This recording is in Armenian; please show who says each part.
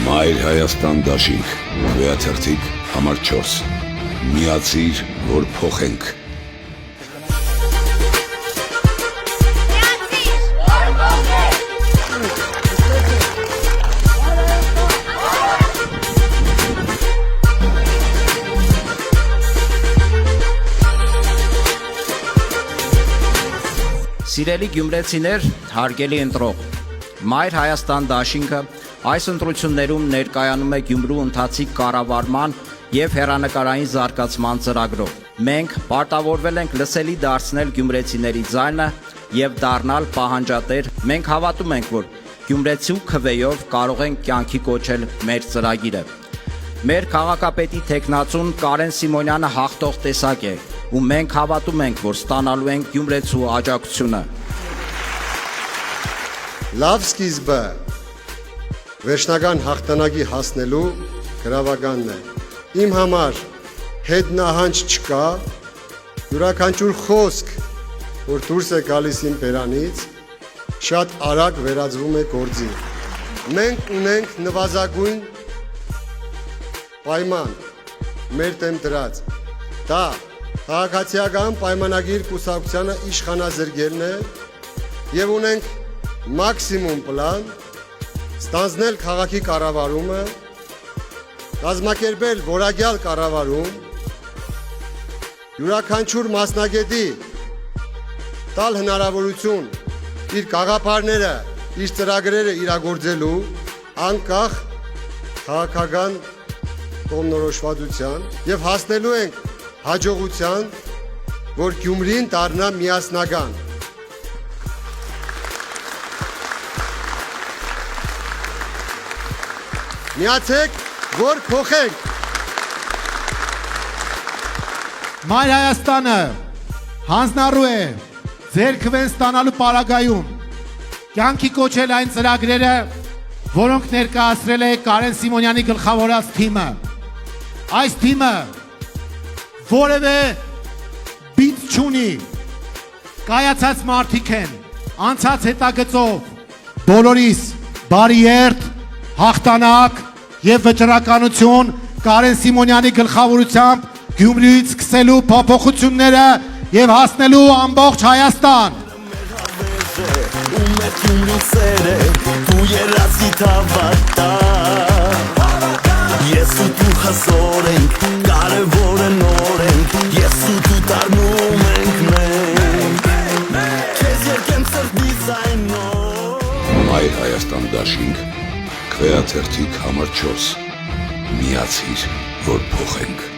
Speaker 1: Մայր Հայաստան դաշինք, վեաթերթիկ համար 4, միացիր, որ փոխենք։
Speaker 2: Սիրելի գյումրեցիներ, հարգելի ընտրող, Մայր Հայաստան դաշինքը այս ընտրություններում ներկայանում է Գյումրու ընթացիկ կառավարման և հեռանկարային զարգացման ծրագրով։ Մենք պարտավորվել ենք լսելի դարձնել գյումրեցիների ձայնը և դառնալ պահանջատեր։ Մենք հավատում ենք, որ գյումրեցու քվեով կարող ենք կյանքի կոչել մեր ծրագիրը։ Մեր քաղաքապետի թեկնածուն Կարեն Սիմոնյանը հաղթող տեսակ է, ու մենք հավատում ենք, որ ստանալու ենք գյումրեցու աջակցությունը։
Speaker 3: Լավ սկիզբը վերջնական հաղթանակի հասնելու գրավականն է։ Իմ համար հետնահանջ չկա, յուրաքանչյուր խոսք, որ դուրս է գալիս իմ բերանից, շատ արագ վերածվում է գործի։ Մենք ունենք նվազագույն պայման մեր դեմ դրած։ Դա քաղաքացիական պայմանագիր կուսակցությանը իշխանազրկելն է և ունենք մաքսիմում պլան ստանձնել քաղաքի կառավարումը, կազմակերպել որակյալ կառավարում, յուրաքանչյուր մասնագետի տալ հնարավորություն իր գաղափարները, իր ծրագրերը իրագործելու անկախ քաղաքական կողմնորոշվածության և հասնելու ենք հաջողության, որ Գյումրին դառնա միասնական։ Միացեք, որ փոխենք։
Speaker 4: Մայր Հայաստանը հանձնառու է ձեր քվեն ստանալու պարագայում կյանքի կոչել այն ծրագրերը, որոնք ներկայացրել է Կարեն Սիմոնյանի գլխավորած թիմը։ Այս թիմը որևէ բիծ չունի, կայացած մարդիկ են, անցած հետագծով, բոլորիս բարի երդ, հաղթանակ և վճռականություն Կարեն Սիմոնյանի գլխավորությամբ Գյումրիից սկսելու փոփոխությունները և հասնելու ամբողջ Հայաստան։
Speaker 5: Ես ու դու հզոր ենք, կարևոր է նոր ենք, ես ու դու դառնում ենք մենք, քեզ երկեմ սրտից այն նոր։
Speaker 1: Մայր Հայաստան դաշինք, վեաթերթիկ համար 4, միացիր, որ փոխենք։